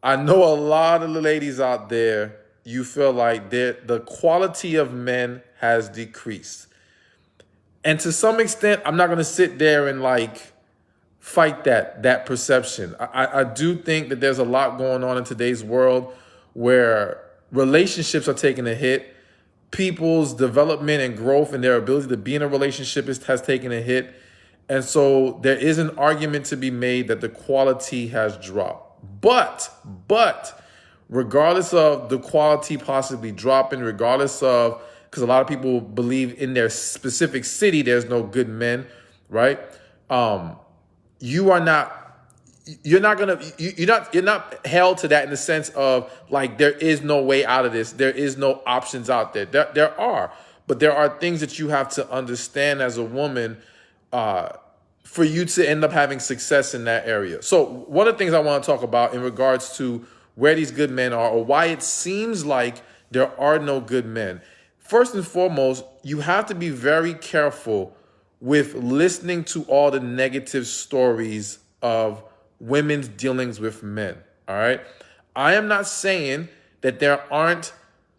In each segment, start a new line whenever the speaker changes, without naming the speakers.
I know a lot of the ladies out there, you feel like the quality of men has decreased. And to some extent, I'm not going to sit there and like fight that perception. I do think that there's a lot going on in today's world where relationships are taking a hit. People's development and growth and their ability to be in a relationship has taken a hit. And so there is an argument to be made that the quality has dropped. But regardless of the quality possibly dropping, regardless of, because a lot of people believe in their specific city there's no good men, right? You're not held to that in the sense of like there is no way out of this. There is no options out there. There are, but there are things that you have to understand as a woman for you to end up having success in that area. So one of the things I want to talk about in regards to where these good men are or why it seems like there are no good men. First and foremost, you have to be very careful with listening to all the negative stories of women's dealings with men. All right. I am not saying that there aren't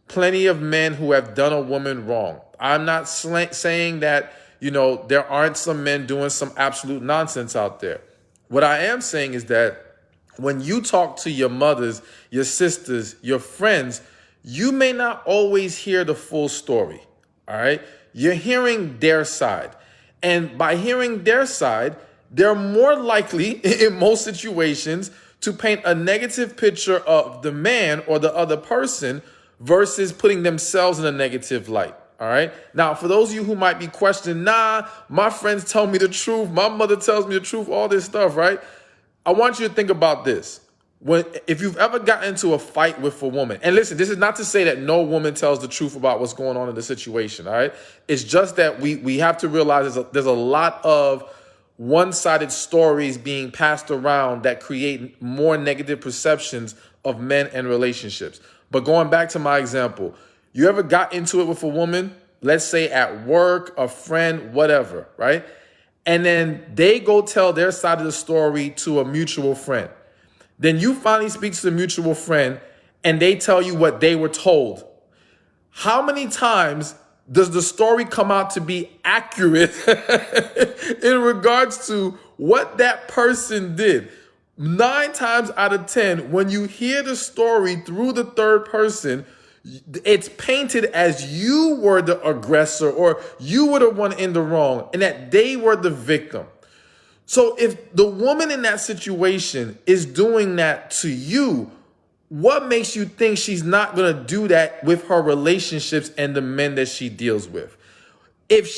plenty of men who have done a woman wrong. I'm not saying that, there aren't some men doing some absolute nonsense out there. What I am saying is that when you talk to your mothers, your sisters, your friends, you may not always hear the full story. All right. You're hearing their side. And by hearing their side, they're more likely in most situations to paint a negative picture of the man or the other person versus putting themselves in a negative light. All right. Now, for those of you who might be questioning, my friends tell me the truth. My mother tells me the truth, all this stuff. Right. I want you to think about this. If you've ever gotten into a fight with a woman, and listen, this is not to say that no woman tells the truth about what's going on in the situation. All right. It's just that we have to realize there's a lot of one-sided stories being passed around that create more negative perceptions of men and relationships. But going back to my example, you ever got into it with a woman, let's say at work, a friend, whatever, right? And then they go tell their side of the story to a mutual friend. Then you finally speak to the mutual friend and they tell you what they were told. How many times does the story come out to be accurate in regards to what that person did? 9 times out of 10, when you hear the story through the third person, it's painted as you were the aggressor or you were the one in the wrong and that they were the victim. So if the woman in that situation is doing that to you, what makes you think she's not going to do that with her relationships and the men that she deals with? If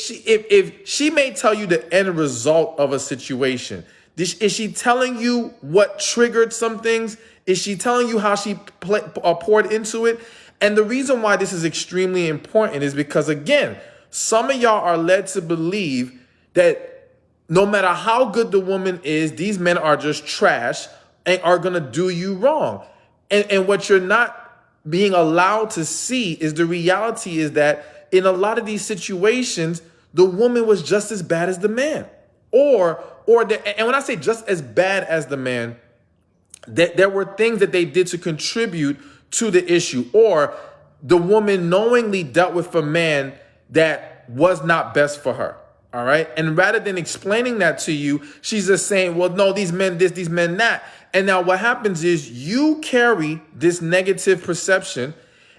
she may tell you the end result of a situation, is she telling you what triggered some things? Is she telling you how she poured into it? And the reason why this is extremely important is because, again, some of y'all are led to believe that no matter how good the woman is, these men are just trash and are going to do you wrong. And what you're not being allowed to see is the reality is that in a lot of these situations, the woman was just as bad as the man. And when I say just as bad as the man, that there were things that they did to contribute to the issue, or the woman knowingly dealt with a man that was not best for her. All right. And rather than explaining that to you, she's just saying, well, no, these men this, these men that. And now what happens is you carry this negative perception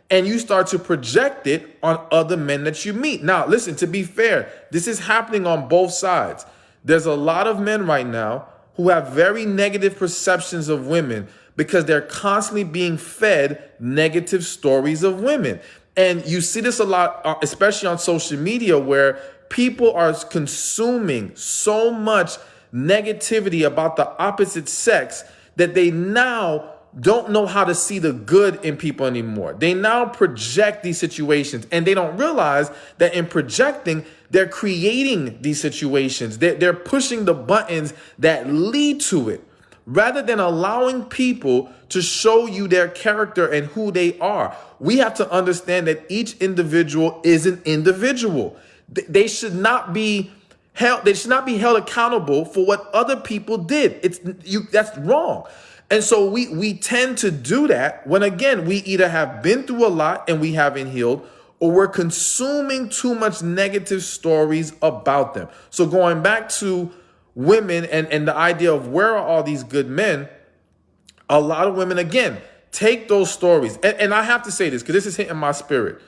and you start to project it on other men that you meet. Now, listen, to be fair, this is happening on both sides. There's a lot of men right now who have very negative perceptions of women because they're constantly being fed negative stories of women. And you see this a lot, especially on social media, where people are consuming so much negativity about the opposite sex that they now don't know how to see the good in people anymore. They now project these situations and they don't realize that in projecting, they're creating these situations. They're pushing the buttons that lead to it rather than allowing people to show you their character and who they are. We have to understand that each individual is an individual. They should not be held accountable for what other people did. That's wrong. And so we tend to do that when, again, we either have been through a lot and we haven't healed, or we're consuming too much negative stories about them. So going back to women and the idea of where are all these good men, a lot of women, again, take those stories. And I have to say this because this is hitting my spirit.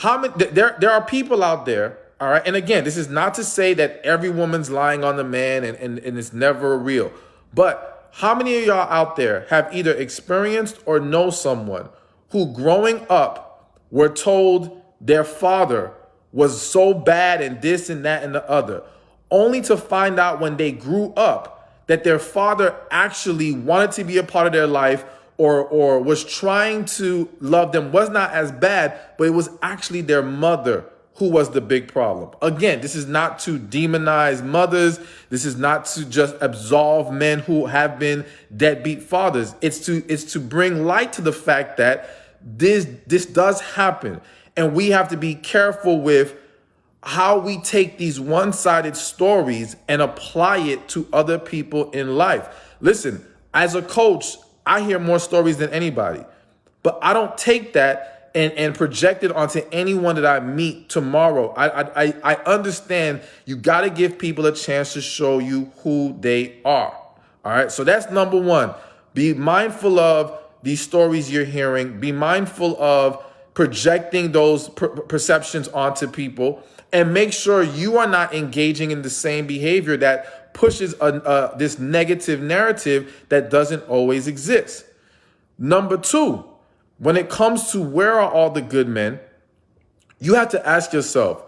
There are people out there, all right? And again, this is not to say that every woman's lying on the man and it's never real. But how many of y'all out there have either experienced or know someone who growing up were told their father was so bad and this and that and the other, only to find out when they grew up that their father actually wanted to be a part of their life or was trying to love them, was not as bad, but it was actually their mother who was the big problem. Again, this is not to demonize mothers. This is not to just absolve men who have been deadbeat fathers. It's to bring light to the fact that this does happen. And we have to be careful with how we take these one-sided stories and apply it to other people in life. Listen, as a coach, I hear more stories than anybody, but I don't take that and project it onto anyone that I meet tomorrow. I understand you got to give people a chance to show you who they are. All right. So that's number one. Be mindful of these stories you're hearing. Be mindful of projecting those perceptions onto people, and make sure you are not engaging in the same behavior that pushes this negative narrative that doesn't always exist. Number two, when it comes to where are all the good men, you have to ask yourself,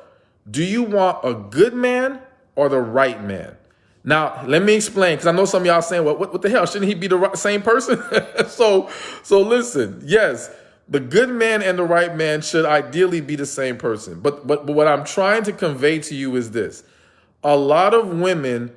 do you want a good man or the right man? Now, let me explain, because I know some of y'all are saying, well, what the hell? Shouldn't he be the same person? So listen, yes, the good man and the right man should ideally be the same person. But what I'm trying to convey to you is this. A lot of women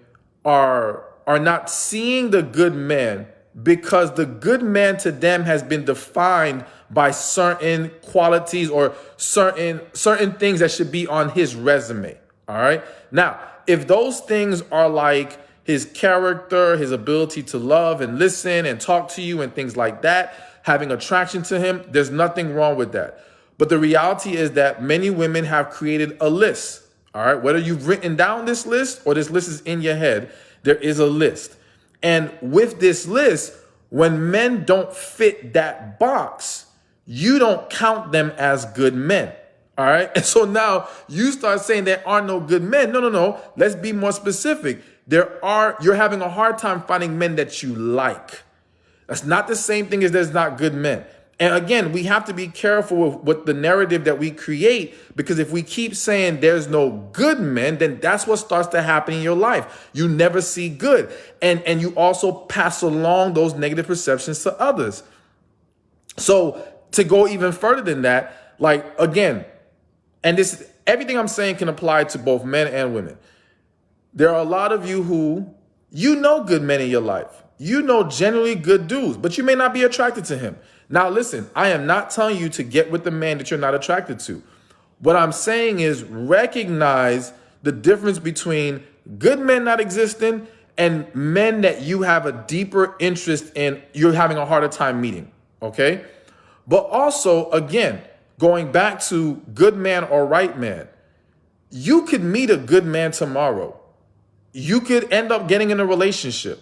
are not seeing the good man because the good man to them has been defined by certain qualities or certain things that should be on his resume. All right. Now, if those things are like his character, his ability to love and listen and talk to you and things like that, having attraction to him, there's nothing wrong with that. But the reality is that many women have created a list. All right. Whether you've written down this list or this list is in your head, there is a list. And with this list, when men don't fit that box, you don't count them as good men. All right. And so now you start saying there are no good men. No. Let's be more specific. You're having a hard time finding men that you like. That's not the same thing as there's not good men. And again, we have to be careful with the narrative that we create, because if we keep saying there's no good men, then that's what starts to happen in your life. You never see good. And you also pass along those negative perceptions to others. So to go even further than that, like, again, and this, everything I'm saying can apply to both men and women. There are a lot of you who, you know, good men in your life. You know generally good dudes, but you may not be attracted to him. Now, listen, I am not telling you to get with the man that you're not attracted to. What I'm saying is recognize the difference between good men not existing and men that you have a deeper interest in, you're having a harder time meeting, okay? But also, again, going back to good man or right man, you could meet a good man tomorrow. You could end up getting in a relationship,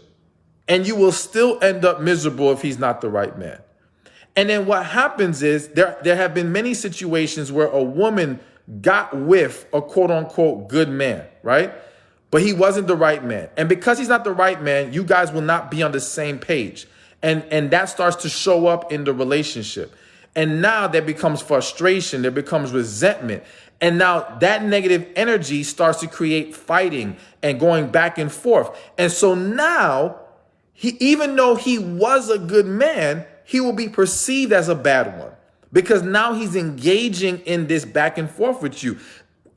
and you will still end up miserable if he's not the right man. And then what happens is there have been many situations where a woman got with a quote unquote good man, right? But he wasn't the right man. And because he's not the right man, you guys will not be on the same page. And that starts to show up in the relationship. And now there becomes frustration, there becomes resentment. And now that negative energy starts to create fighting and going back and forth. And so now, even though he was a good man, he will be perceived as a bad one, because now he's engaging in this back and forth with you.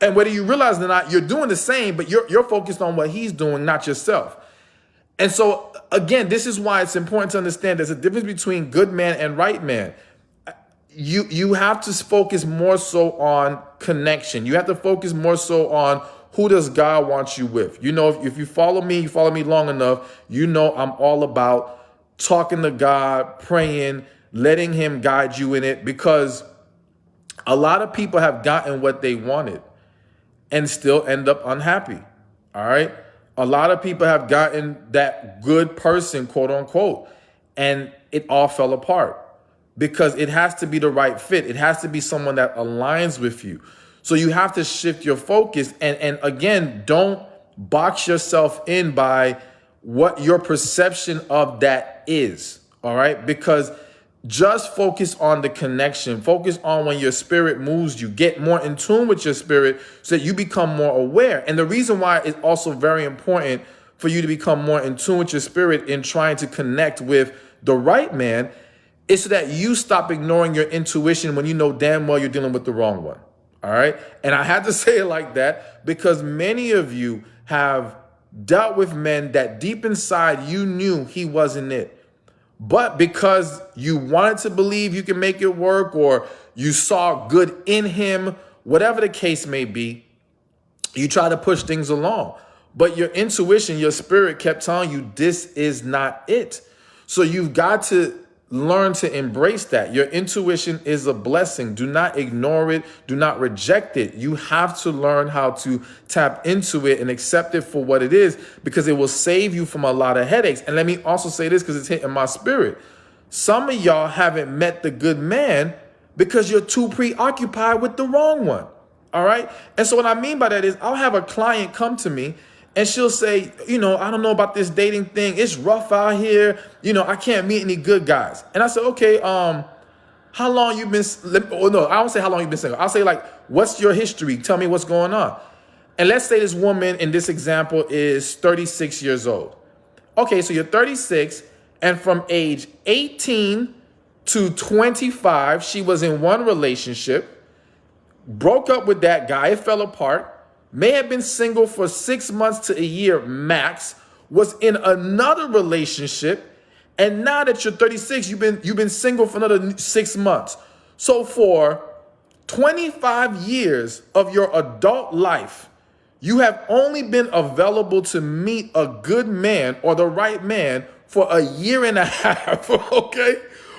And whether you realize it or not, you're doing the same, but you're focused on what he's doing, not yourself. And so, again, this is why it's important to understand there's a difference between good man and right man. You have to focus more so on connection. You have to focus more so on who does God want you with. You know, if you follow me long enough, you know I'm all about talking to God, praying, letting him guide you in it, because a lot of people have gotten what they wanted and still end up unhappy. All right. A lot of people have gotten that good person, quote unquote, and it all fell apart because it has to be the right fit. It has to be someone that aligns with you. So you have to shift your focus. And again, don't box yourself in by what your perception of that is. All right. Because just focus on the connection. Focus on when your spirit moves you. Get more in tune with your spirit so that you become more aware. And the reason why it's also very important for you to become more in tune with your spirit in trying to connect with the right man is so that you stop ignoring your intuition when you know damn well you're dealing with the wrong one. All right. And I had to say it like that because many of you have dealt with men that deep inside you knew he wasn't it. But because you wanted to believe you can make it work, or you saw good in him, whatever the case may be, you try to push things along. But your intuition, your spirit kept telling you this is not it. So you've got to learn to embrace that. Your intuition is a blessing. Do not ignore it. Do not reject it. You have to learn how to tap into it and accept it for what it is, because it will save you from a lot of headaches. And let me also say this, because it's hitting my spirit. Some of y'all haven't met the good man because you're too preoccupied with the wrong one. All right. And so what I mean by that is I'll have a client come to me and she'll say, I don't know about this dating thing. It's rough out here. I can't meet any good guys. And I said, okay, how long you been, no, I don't say how long you've been single. I'll say like, what's your history? Tell me what's going on. And let's say this woman in this example is 36 years old. Okay, so you're 36, and from age 18 to 25, she was in one relationship, broke up with that guy, it fell apart, may have been single for 6 months to a year max, was in another relationship, and now that you're 36, you've been single for another 6 months. So for 25 years of your adult life, you have only been available to meet a good man or the right man for a year and a half, okay?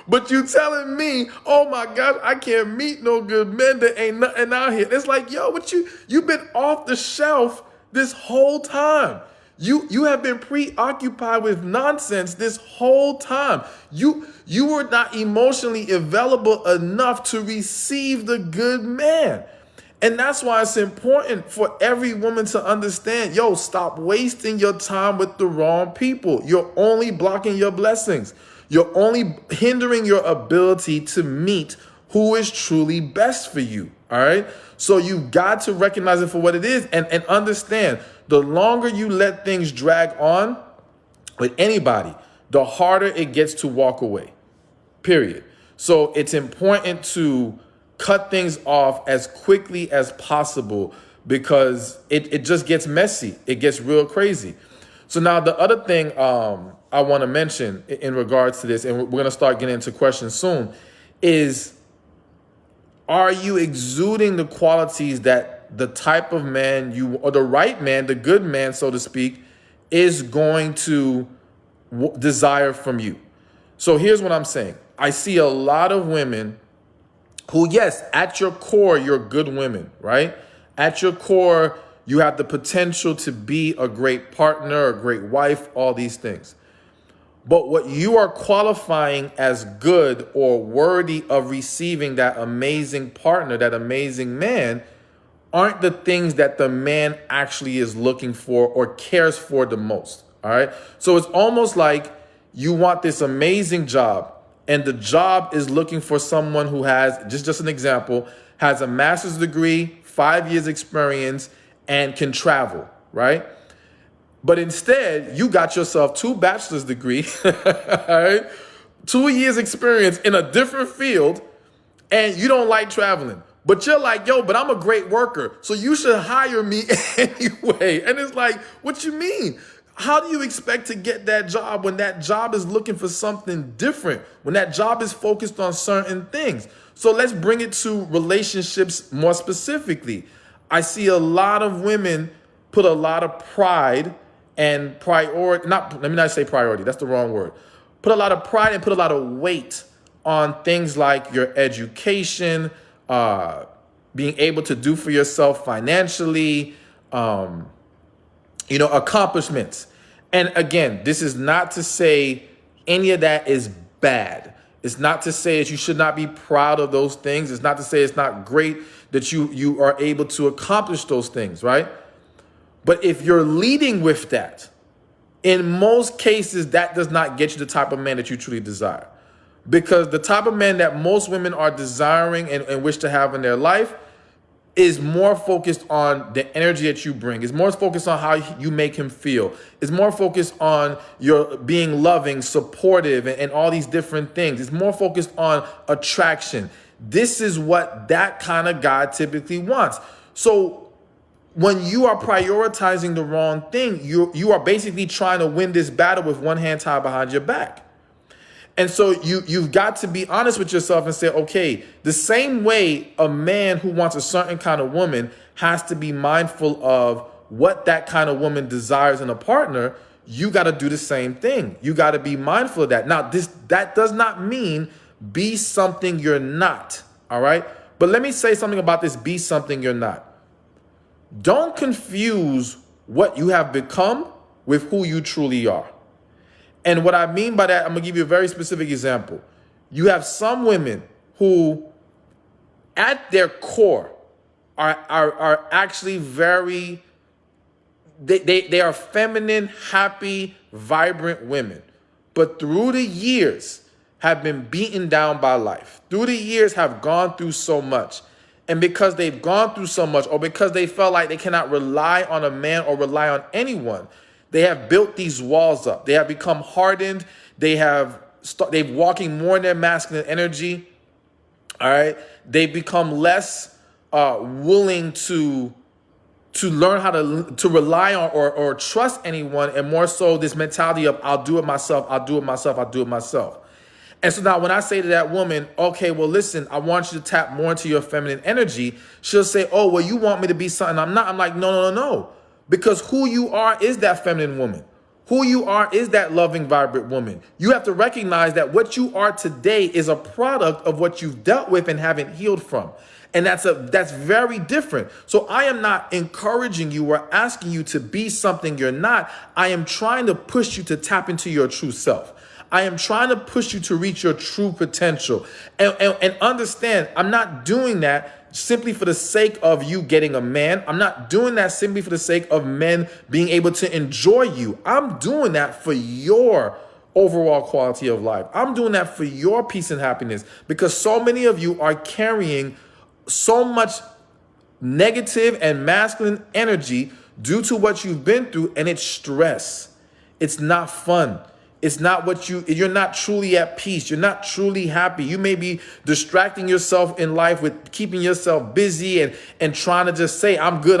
But you telling me, oh my gosh, I can't meet no good men. There ain't nothing out here. It's like, yo, you've been off the shelf this whole time. You have been preoccupied with nonsense this whole time. You were not emotionally available enough to receive the good man. And that's why it's important for every woman to understand, yo, stop wasting your time with the wrong people. You're only blocking your blessings. You're only hindering your ability to meet who is truly best for you. All right. So you've got to recognize it for what it is and understand the longer you let things drag on with anybody, the harder it gets to walk away, period. So it's important to cut things off as quickly as possible because it just gets messy. It gets real crazy. So now the other thing I want to mention in regards to this, and we're going to start getting into questions soon, is are you exuding the qualities that the type of man or the right man, the good man, so to speak, is going to desire from you? So here's what I'm saying. I see a lot of women who, yes, at your core, you're good women, right? At your core, you have the potential to be a great partner, a great wife, all these things. But what you are qualifying as good or worthy of receiving that amazing partner, that amazing man, aren't the things that the man actually is looking for or cares for the most. All right. So it's almost like you want this amazing job and the job is looking for someone who has, just an example, has a master's degree, 5 years experience, and can travel, right? But instead, you got yourself 2 bachelor's degrees, all right? 2 years experience in a different field, and you don't like traveling. But you're like, yo, but I'm a great worker, so you should hire me anyway. And it's like, what you mean? How do you expect to get that job when that job is looking for something different, when that job is focused on certain things? So let's bring it to relationships more specifically. I see a lot of women put a lot of pride and priority, let me not say priority, that's the wrong word. put a lot of pride and put a lot of weight on things like your education, being able to do for yourself financially, accomplishments. And again, this is not to say any of that is bad. It's not to say that you should not be proud of those things. It's not to say it's not great that you are able to accomplish those things, right? But if you're leading with that, in most cases, that does not get you the type of man that you truly desire. Because the type of man that most women are desiring and wish to have in their life is more focused on the energy that you bring. It's more focused on how you make him feel. It's more focused on your being loving, supportive, and all these different things. It's more focused on attraction. This is what that kind of guy typically wants. So when you are prioritizing the wrong thing, you are basically trying to win this battle with one hand tied behind your back. And so you've got to be honest with yourself and say, okay, the same way a man who wants a certain kind of woman has to be mindful of what that kind of woman desires in a partner, you got to do the same thing. You got to be mindful of that. Now, that does not mean be something you're not, all right? But let me say something about this be something you're not. Don't confuse what you have become with who you truly are. And what I mean by that, I'm going to give you a very specific example. You have some women who, at their core, are actually very, they are feminine, happy, vibrant women. But through the years, have been beaten down by life. Through the years, have gone through so much. And because they've gone through so much, or because they felt like they cannot rely on a man or rely on anyone, they have built these walls up. They have become hardened. They've walking more in their masculine energy. All right. They've become less willing to learn how to rely on or trust anyone, and more so this mentality of I'll do it myself. I'll do it myself. I'll do it myself. And so now when I say to that woman, okay, well, listen, I want you to tap more into your feminine energy, she'll say, oh, well, you want me to be something I'm not. I'm like, no. Because who you are is that feminine woman. Who you are is that loving, vibrant woman. You have to recognize that what you are today is a product of what you've dealt with and haven't healed from. And that's very different. So I am not encouraging you or asking you to be something you're not. I am trying to push you to tap into your true self. I am trying to push you to reach your true potential. And understand, I'm not doing that simply for the sake of you getting a man. I'm not doing that simply for the sake of men being able to enjoy you. I'm doing that for your overall quality of life. I'm doing that for your peace and happiness, because so many of you are carrying so much negative and masculine energy due to what you've been through, and it's stress. It's not fun. It's not what you're not truly at peace. You're not truly happy. You may be distracting yourself in life with keeping yourself busy and trying to just say, I'm good,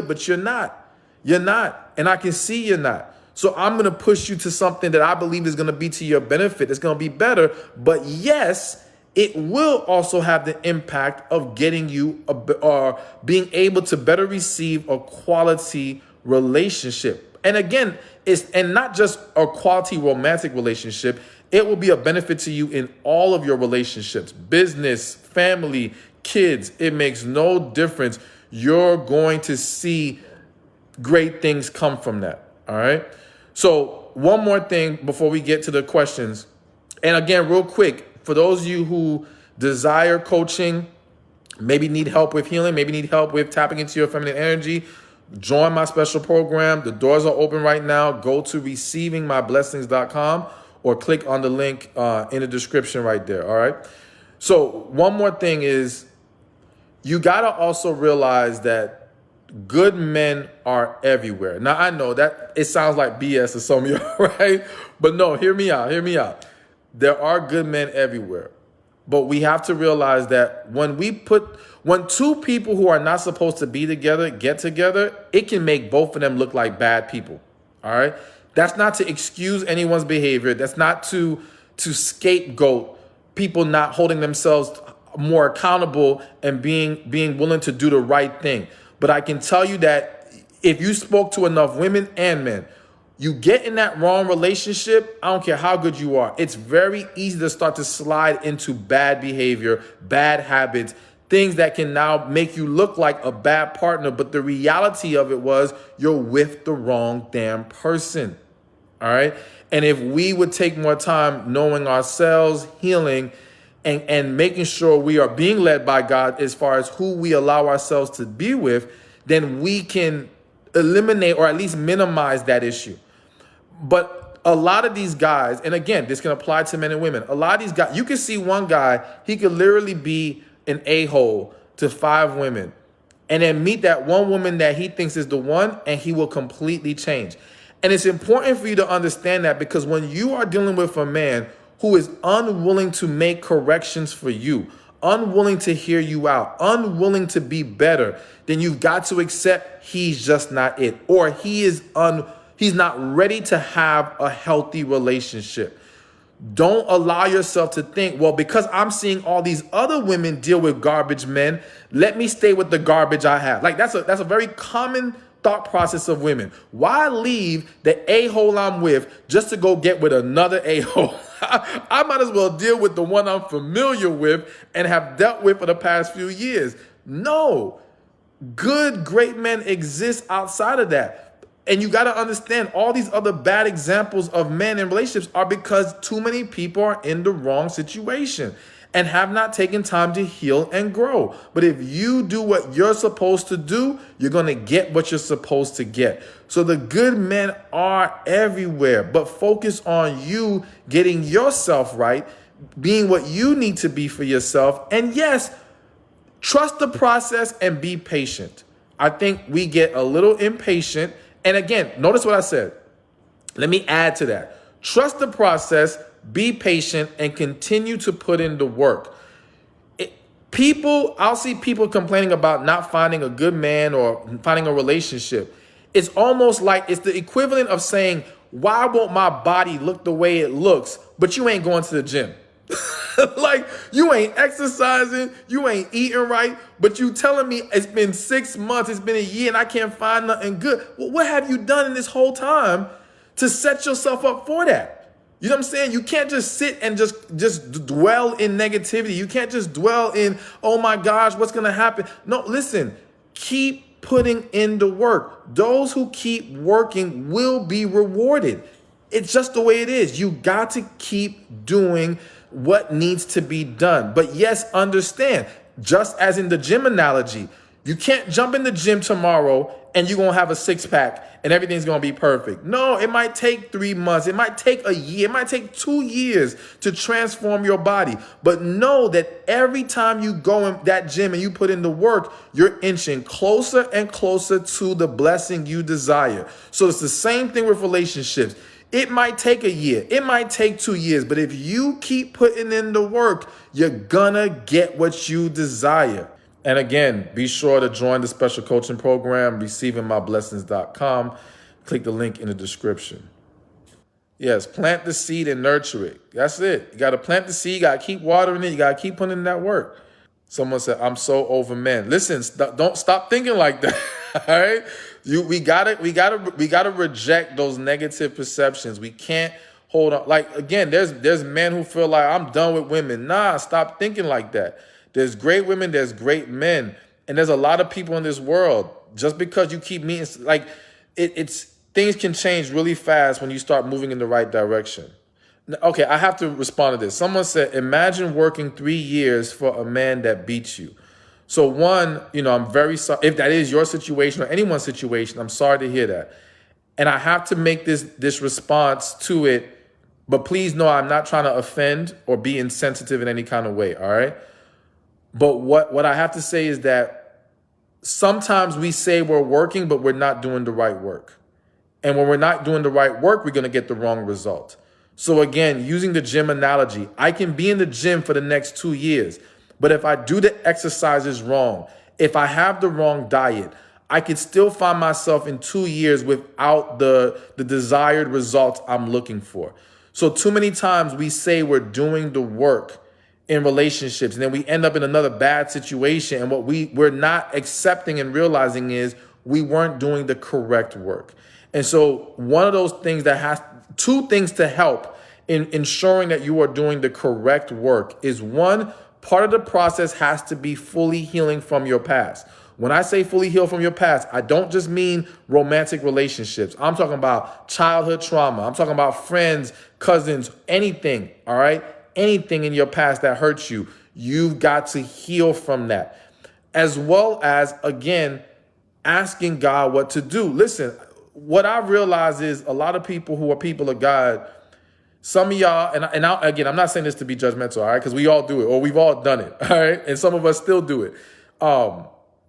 but you're not. You're not. And I can see you're not. So I'm going to push you to something that I believe is going to be to your benefit. It's going to be better. But yes, it will also have the impact of getting you or being able to better receive a quality relationship. And again, and not just a quality romantic relationship. It will be a benefit to you in all of your relationships, business, family, kids. It makes no difference. You're going to see great things come from that. All right. So one more thing before we get to the questions. And again, real quick, for those of you who desire coaching, maybe need help with healing, maybe need help with tapping into your feminine energy, join my special program. The doors are open right now. Go to receivingmyblessings.com or click on the link in the description right there. All right. So one more thing is, you got to also realize that good men are everywhere. Now, I know that it sounds like BS to some of you, right? But no, hear me out. There are good men everywhere. But we have to realize that when two people who are not supposed to be together get together, it can make both of them look like bad people. All right. That's not to excuse anyone's behavior. That's not to scapegoat people not holding themselves more accountable and being willing to do the right thing. But I can tell you that if you spoke to enough women and men You get in that wrong relationship, I don't care how good you are. It's very easy to start to slide into bad behavior, bad habits, things that can now make you look like a bad partner. But the reality of it was you're with the wrong damn person. All right. And if we would take more time knowing ourselves, healing, and making sure we are being led by God as far as who we allow ourselves to be with, then we can eliminate or at least minimize that issue. But a lot of these guys, and again, this can apply to men and women, a lot of these guys, you can see one guy, he could literally be an a-hole to 5 women and then meet that one woman that he thinks is the one, and he will completely change. And it's important for you to understand that, because when you are dealing with a man who is unwilling to make corrections for you, unwilling to hear you out, unwilling to be better, then you've got to accept he's just not it, or he's not ready to have a healthy relationship. Don't allow yourself to think, well, because I'm seeing all these other women deal with garbage men, let me stay with the garbage I have. Like that's a very common thought process of women. Why leave the a-hole I'm with just to go get with another a-hole? I might as well deal with the one I'm familiar with and have dealt with for the past few years. No, good, great men exist outside of that. And you got to understand, all these other bad examples of men in relationships are because too many people are in the wrong situation and have not taken time to heal and grow. But if you do what you're supposed to do, you're going to get what you're supposed to get. So the good men are everywhere, but focus on you getting yourself right, being what you need to be for yourself. And yes, trust the process and be patient. I think we get a little impatient. And again, notice what I said. Let me add to that. Trust the process, be patient, and continue to put in the work. I'll see people complaining about not finding a good man or finding a relationship. It's almost like it's the equivalent of saying, why won't my body look the way it looks, but you ain't going to the gym? Like, you ain't exercising, you ain't eating right, but you telling me it's been 6 months, it's been a year, and I can't find nothing good. Well, what have you done in this whole time to set yourself up for that? You know what I'm saying? You can't just sit and just dwell in negativity. You can't just dwell in, oh my gosh, what's going to happen? No, listen, keep putting in the work. Those who keep working will be rewarded. It's just the way it is. You got to keep doing what needs to be done. But yes, understand, just as in the gym analogy, you can't jump in the gym tomorrow and you're going to have a 6-pack and everything's going to be perfect. No, it might take 3 months. It might take a year. It might take 2 years to transform your body. But know that every time you go in that gym and you put in the work, you're inching closer and closer to the blessing you desire. So it's the same thing with relationships. It might take a year. It might take 2 years. But if you keep putting in the work, you're gonna get what you desire. And again, be sure to join the special coaching program, receivingmyblessings.com. Click the link in the description. Yes, plant the seed and nurture it. That's it. You got to plant the seed. You got to keep watering it. You got to keep putting in that work. Someone said, I'm so over men. Listen, don't stop thinking like that. All right. We gotta reject those negative perceptions. We can't hold on. Like, again, there's men who feel like I'm done with women. Nah, stop thinking like that. There's great women, there's great men. And there's a lot of people in this world. Just because you keep meeting, like it's things can change really fast when you start moving in the right direction. Okay, I have to respond to this. Someone said, imagine working 3 years for a man that beats you. So one, I'm very sorry. If that is your situation or anyone's situation, I'm sorry to hear that. And I have to make this response to it. But please know I'm not trying to offend or be insensitive in any kind of way, all right? But what I have to say is that sometimes we say we're working, but we're not doing the right work. And when we're not doing the right work, we're going to get the wrong result. So again, using the gym analogy, I can be in the gym for the next 2 years. But if I do the exercises wrong, if I have the wrong diet, I could still find myself in 2 years without the desired results I'm looking for. So too many times we say we're doing the work in relationships and then we end up in another bad situation. And what we're not accepting and realizing is we weren't doing the correct work. And so one of those things that has two things to help in ensuring that you are doing the correct work is one, part of the process has to be fully healing from your past. When I say fully heal from your past, I don't just mean romantic relationships. I'm talking about childhood trauma. I'm talking about friends, cousins, anything, all right? Anything in your past that hurts you. You've got to heal from that. As well as, again, asking God what to do. Listen, what I've realized is a lot of people who are people of God, some of y'all, again, I'm not saying this to be judgmental, all right? Because we all do it, or we've all done it, all right? And some of us still do it.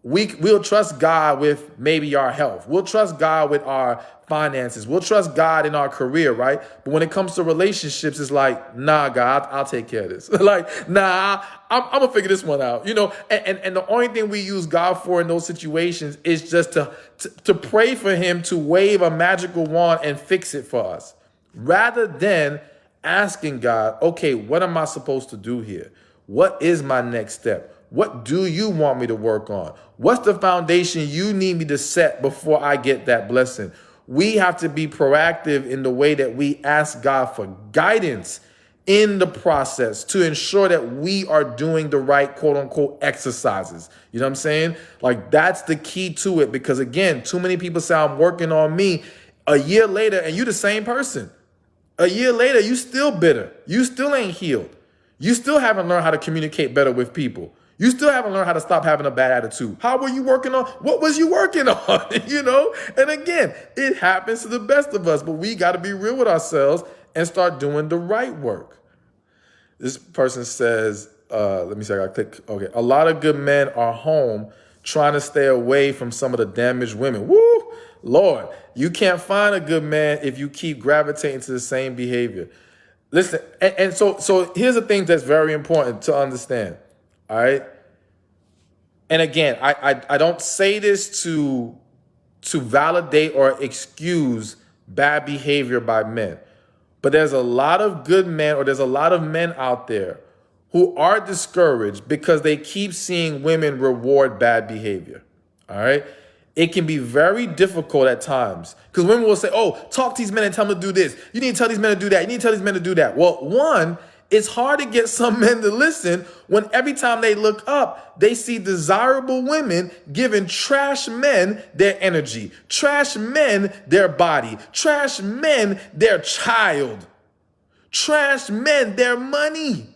We'll trust God with maybe our health. We'll trust God with our finances. We'll trust God in our career, right? But when it comes to relationships, it's like, nah, God, I'll take care of this. Like, nah, I'm going to figure this one out. You know, and the only thing we use God for in those situations is just to pray for him to wave a magical wand and fix it for us, rather than asking God, okay, what am I supposed to do here? What is my next step? What do you want me to work on? What's the foundation you need me to set before I get that blessing? We have to be proactive in the way that we ask God for guidance in the process to ensure that we are doing the right quote unquote exercises. You know what I'm saying? Like, that's the key to it, because again, too many people say I'm working on me. A year later, and you the same person. A year later, you still bitter. You still ain't healed. You still haven't learned how to communicate better with people. You still haven't learned how to stop having a bad attitude. How were you working on? What was you working on? You know? And again, it happens to the best of us, but we got to be real with ourselves and start doing the right work. This person says, let me see, I got to click. Okay. A lot of good men are home trying to stay away from some of the damaged women. Woo! Lord, you can't find a good man if you keep gravitating to the same behavior. Listen, and so here's the thing that's very important to understand. All right. And again, I don't say this to validate or excuse bad behavior by men, but there's a lot of good men, or there's a lot of men out there who are discouraged because they keep seeing women reward bad behavior. All right. It can be very difficult at times because women will say, oh, talk to these men and tell them to do this. You need to tell these men to do that. You need to tell these men to do that. Well, one, it's hard to get some men to listen when every time they look up, they see desirable women giving trash men their energy, trash men their body, trash men their child, trash men their money.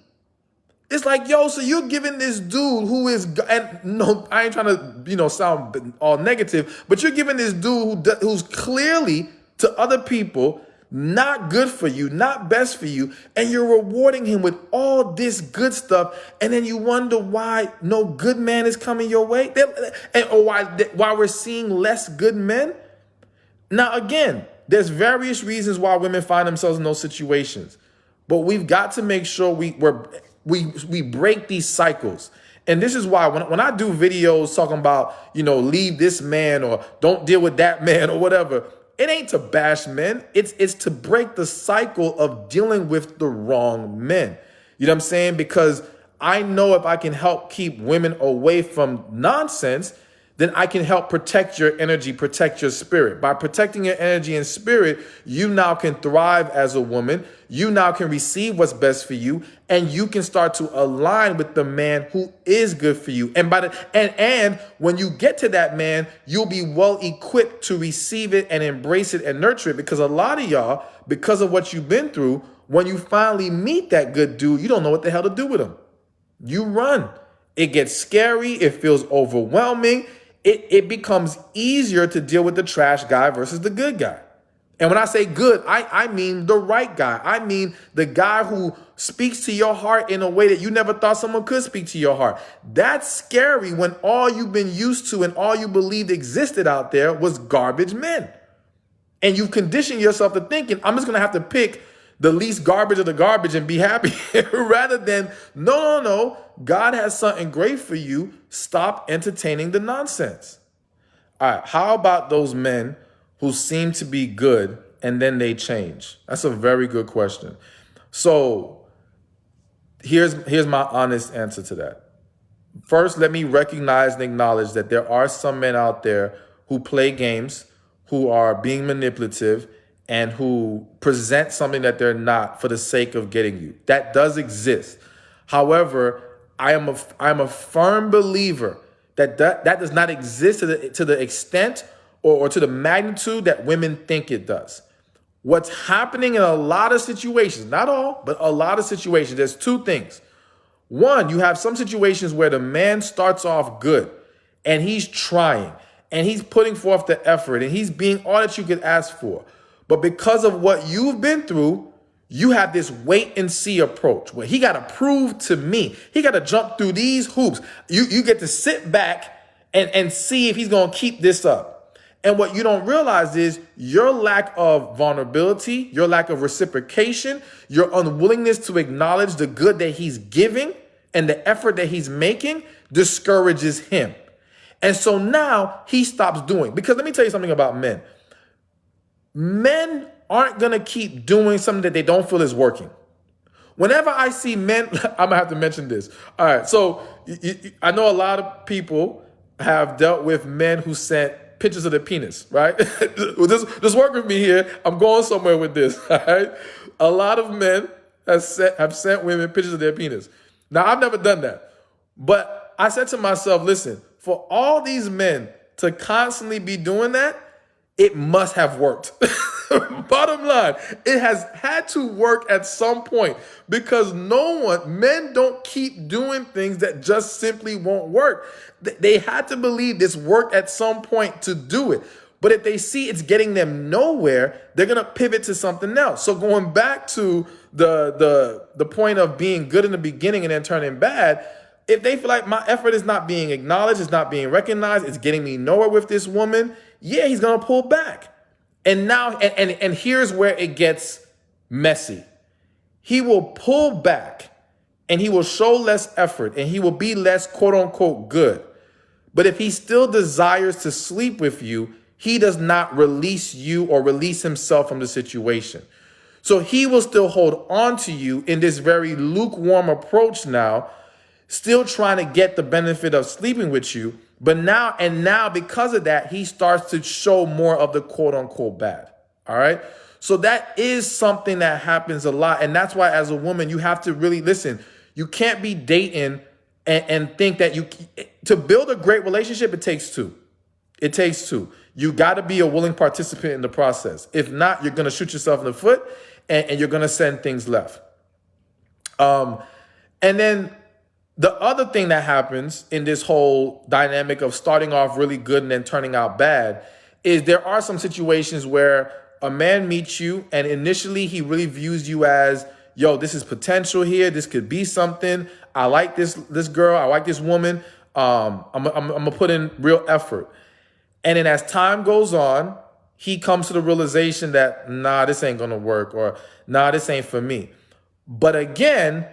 It's like, yo, so you're giving this dude who is, and no, I ain't trying to, sound all negative, but you're giving this dude who's clearly to other people not good for you, not best for you, and you're rewarding him with all this good stuff, and then you wonder why no good man is coming your way, or why we're seeing less good men. Now, again, there's various reasons why women find themselves in those situations, but we've got to make sure we break these cycles. And this is why when I do videos talking about, leave this man or don't deal with that man or whatever, it ain't to bash men. It's to break the cycle of dealing with the wrong men. You know what I'm saying? Because I know if I can help keep women away from nonsense, then I can help protect your energy, protect your spirit. By protecting your energy and spirit, you now can thrive as a woman. You now can receive what's best for you, and you can start to align with the man who is good for you. And and when you get to that man, you'll be well equipped to receive it and embrace it and nurture it. Because a lot of y'all, because of what you've been through, when you finally meet that good dude, you don't know what the hell to do with him. You run. It gets scary. It feels overwhelming. It becomes easier to deal with the trash guy versus the good guy. And when I say good, I mean the right guy. I mean the guy who speaks to your heart in a way that you never thought someone could speak to your heart. That's scary when all you've been used to and all you believed existed out there was garbage men. And you've conditioned yourself to thinking, I'm just going to have to pick the least garbage of the garbage and be happy rather than, no. God has something great for you. Stop entertaining the nonsense. All right. How about those men who seem to be good and then they change? That's a very good question. So here's my honest answer to that. First, let me recognize and acknowledge that there are some men out there who play games, who are being manipulative and who present something that they're not for the sake of getting you. That does exist. However, I am a firm believer that does not exist to the extent or to the magnitude that women think it does. What's happening in a lot of situations, not all, but a lot of situations, there's two things. One, you have some situations where the man starts off good and he's trying and he's putting forth the effort and he's being all that you could ask for. But because of what you've been through, you have this wait and see approach where he got to prove to me. He got to jump through these hoops. You get to sit back and see if he's going to keep this up. And what you don't realize is your lack of vulnerability, your lack of reciprocation, your unwillingness to acknowledge the good that he's giving and the effort that he's making discourages him. And so now he stops doing. Because let me tell you something about men. Men aren't going to keep doing something that they don't feel is working. Whenever I see men, I'm going to have to mention this. All right. So I know a lot of people have dealt with men who sent pictures of their penis, right? Just work with me here. I'm going somewhere with this, all right? A lot of men have sent women pictures of their penis. Now, I've never done that. But I said to myself, listen, for all these men to constantly be doing that, it must have worked. Bottom line, it has had to work at some point because men don't keep doing things that just simply won't work. They had to believe this worked at some point to do it. But if they see it's getting them nowhere, they're going to pivot to something else. So going back to the point of being good in the beginning and then turning bad, if they feel like my effort is not being acknowledged, it's not being recognized, it's getting me nowhere with this woman, yeah, he's going to pull back. And now, and here's where it gets messy. He will pull back and he will show less effort and he will be less quote unquote good. But if he still desires to sleep with you, he does not release you or release himself from the situation. So he will still hold on to you in this very lukewarm approach now, still trying to get the benefit of sleeping with you. But now because of that, he starts to show more of the quote unquote bad. All right. So that is something that happens a lot. And that's why as a woman, you have to really listen. You can't be dating and think that to build a great relationship, it takes two. It takes two. You got to be a willing participant in the process. If not, you're going to shoot yourself in the foot and you're going to send things left. And then the other thing that happens in this whole dynamic of starting off really good and then turning out bad is there are some situations where a man meets you and initially he really views you as, yo, this is potential here. This could be something. I like this girl. I like this woman. I'm going to put in real effort. And then as time goes on, he comes to the realization that, nah, this ain't going to work, or nah, this ain't for me. But again,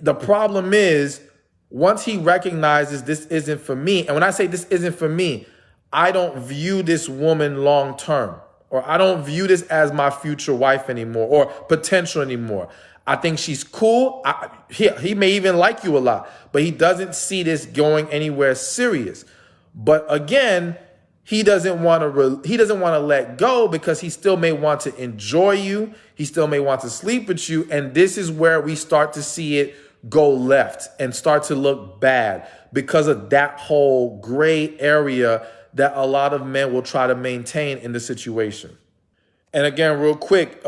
the problem is once he recognizes this isn't for me, and when I say this isn't for me, I don't view this woman long term, or I don't view this as my future wife anymore or potential anymore. I think she's cool. He may even like you a lot, but he doesn't see this going anywhere serious. But again, he doesn't want to let go because he still may want to enjoy you. He still may want to sleep with you. And this is where we start to see it go left and start to look bad because of that whole gray area that a lot of men will try to maintain in the situation. And again, real quick,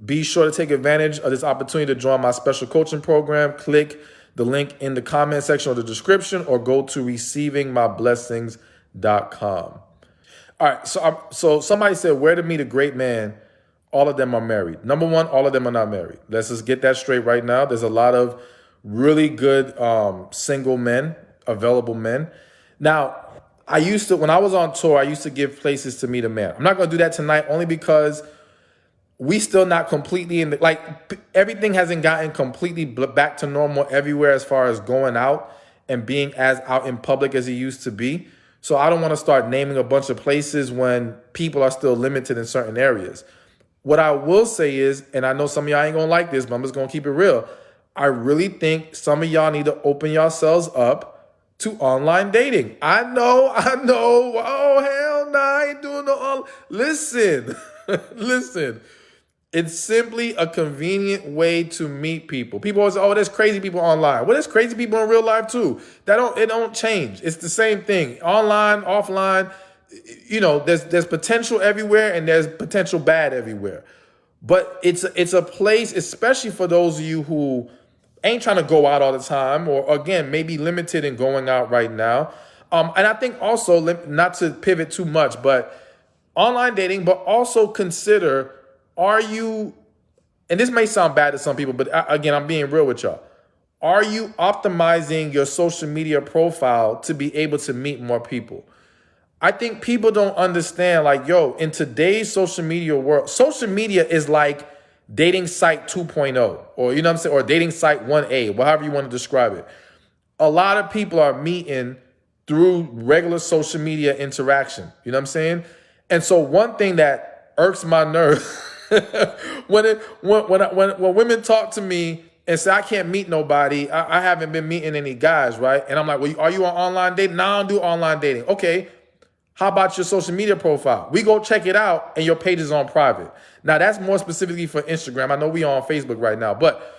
be sure to take advantage of this opportunity to join my special coaching program. Click the link in the comment section or the description, or go to receivingmyblessings.com. All right, so somebody said, where to meet a great man? All of them are married. Number one, all of them are not married. Let's just get that straight right now. There's a lot of really good single men, available men. Now, when I was on tour, I used to give places to meet a man. I'm not going to do that tonight only because we still not completely everything hasn't gotten completely back to normal everywhere as far as going out and being as out in public as it used to be. So I don't want to start naming a bunch of places when people are still limited in certain areas. What I will say is, and I know some of y'all ain't going to like this, but I'm just going to keep it real. I really think some of y'all need to open yourselves up to online dating. I know. Oh, hell hell nah, I ain't doing no all. Listen, listen. It's simply a convenient way to meet people. People always say, oh, there's crazy people online. Well, there's crazy people in real life too. It don't change. It's the same thing. Online, offline, there's potential everywhere and there's potential bad everywhere. But it's a place, especially for those of you who ain't trying to go out all the time, or again, maybe limited in going out right now. And I think also, not to pivot too much, but online dating, but also consider, are you, and this may sound bad to some people, but again, I'm being real with y'all. Are you optimizing your social media profile to be able to meet more people? I think people don't understand, like, in today's social media world, social media is like dating site 2.0, or, you know what I'm saying, or dating site 1A, however you want to describe it. A lot of people are meeting through regular social media interaction. You know what I'm saying? And so one thing that irks my nerves when women talk to me and say, I can't meet nobody, I haven't been meeting any guys, right? And I'm like, well, are you on online dating? No, I don't do online dating. Okay, how about your social media profile? We go check it out and your page is on private. Now that's more specifically for Instagram. I know we are on Facebook right now, but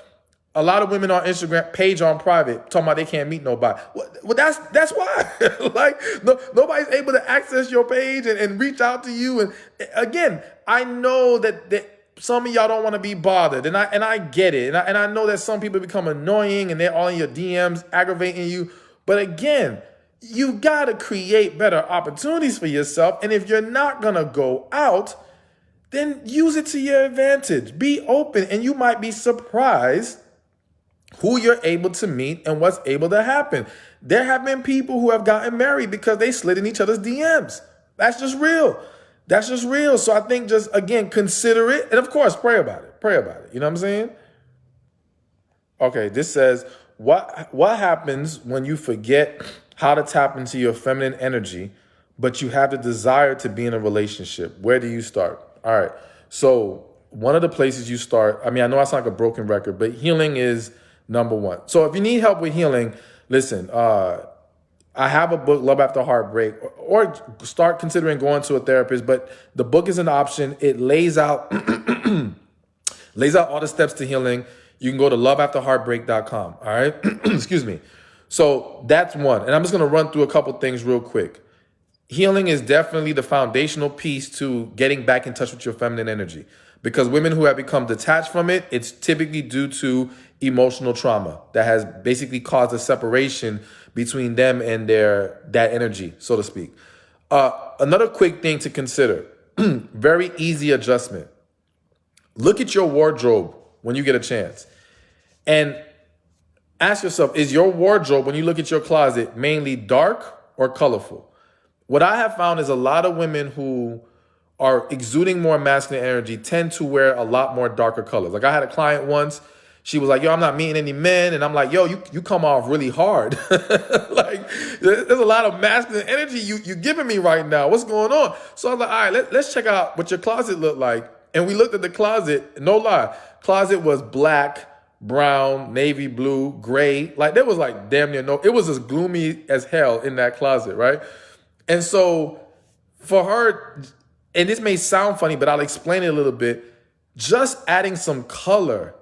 a lot of women on Instagram page on private talking about they can't meet nobody. Well, that's why. Like, nobody's able to access your page and reach out to you. And again, I know that some of y'all don't want to be bothered, and I get it. And I know that some people become annoying and they're all in your DMs aggravating you. But again, you got to create better opportunities for yourself. And if you're not going to go out, then use it to your advantage. Be open, and you might be surprised who you're able to meet and what's able to happen. There have been people who have gotten married because they slid in each other's DMs. That's just real. That's just real. So I think just, again, consider it. And of course, pray about it. Pray about it. You know what I'm saying? Okay, this says, what happens when you forget how to tap into your feminine energy, but you have the desire to be in a relationship? Where do you start? All right. So one of the places you start, I know I sound like a broken record, but healing is number one. So if you need help with healing, listen, I have a book, Love After Heartbreak, or start considering going to a therapist, but the book is an option. It lays out all the steps to healing. You can go to loveafterheartbreak.com. All right. Excuse me. So that's one. And I'm just going to run through a couple things real quick. Healing is definitely the foundational piece to getting back in touch with your feminine energy, because women who have become detached from it, it's typically due to emotional trauma that has basically caused a separation between them and that energy, so to speak. Another quick thing to consider, very easy adjustment. Look at your wardrobe when you get a chance and ask yourself, is your wardrobe, when you look at your closet, mainly dark or colorful? What I have found is a lot of women who are exuding more masculine energy tend to wear a lot more darker colors. Like, I had a client once, she was like, I'm not meeting any men. And I'm like, you come off really hard. Like, there's a lot of masculine energy you giving me right now. What's going on? So I was like, all right, let's check out what your closet looked like. And we looked at the closet, no lie. Closet was black, brown, navy blue, gray. Like, there was like damn near it was as gloomy as hell in that closet, right? And so for her, and this may sound funny, but I'll explain it a little bit, just adding some color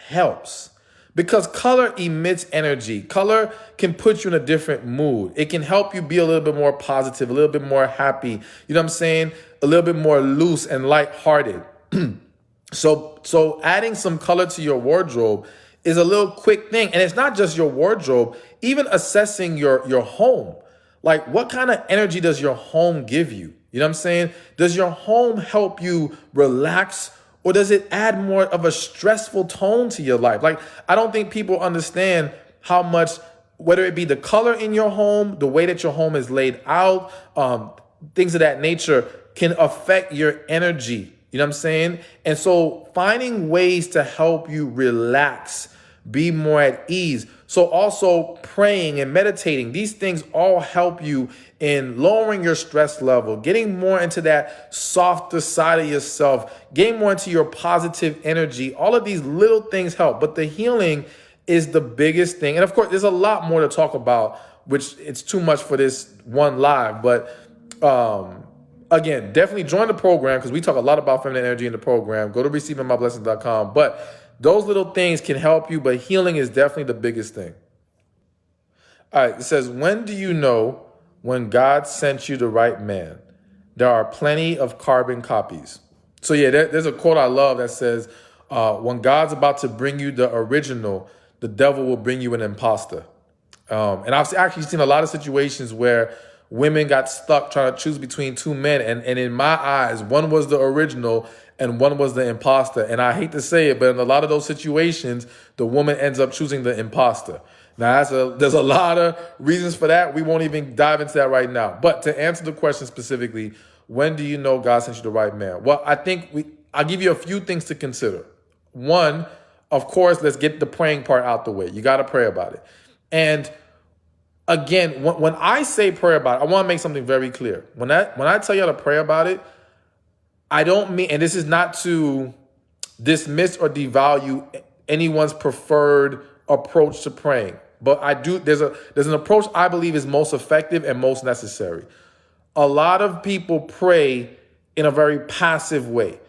helps, because color emits energy. Color can put you in a different mood. It can help you be a little bit more positive, a little bit more happy. You know what I'm saying? A little bit more loose and lighthearted. So adding some color to your wardrobe is a little quick thing. And it's not just your wardrobe, even assessing your home. Like, what kind of energy does your home give you? You know what I'm saying? Does your home help you relax, or does it add more of a stressful tone to your life? Like, I don't think people understand how much, whether it be the color in your home, the way that your home is laid out, things of that nature can affect your energy. You know what I'm saying? And so finding ways to help you relax, be more at ease. So also praying and meditating, these things all help you in lowering your stress level, getting more into that softer side of yourself, getting more into your positive energy. All of these little things help, but the healing is the biggest thing. And of course, there's a lot more to talk about, which it's too much for this one live, but again, definitely join the program because we talk a lot about feminine energy in the program. Go to receivingmyblessings.com. But those little things can help you, but healing is definitely the biggest thing. All right, it says, when do you know when God sent you the right man? There are plenty of carbon copies. So yeah, there's a quote I love that says, when God's about to bring you the original, the devil will bring you an imposter. And I've actually seen a lot of situations where women got stuck trying to choose between two men. And in my eyes, one was the original and one was the imposter. And I hate to say it, but in a lot of those situations, the woman ends up choosing the imposter. Now, there's a lot of reasons for that. We won't even dive into that right now. But to answer the question specifically, when do you know God sent you the right man? Well, I think I'll give you a few things to consider. One, of course, let's get the praying part out the way. You got to pray about it. And again, when I say pray about it, I want to make something very clear. When I tell you to pray about it, I don't mean, and this is not to dismiss or devalue anyone's preferred approach to praying, but there's an approach I believe is most effective and most necessary. A lot of people pray in a very passive way.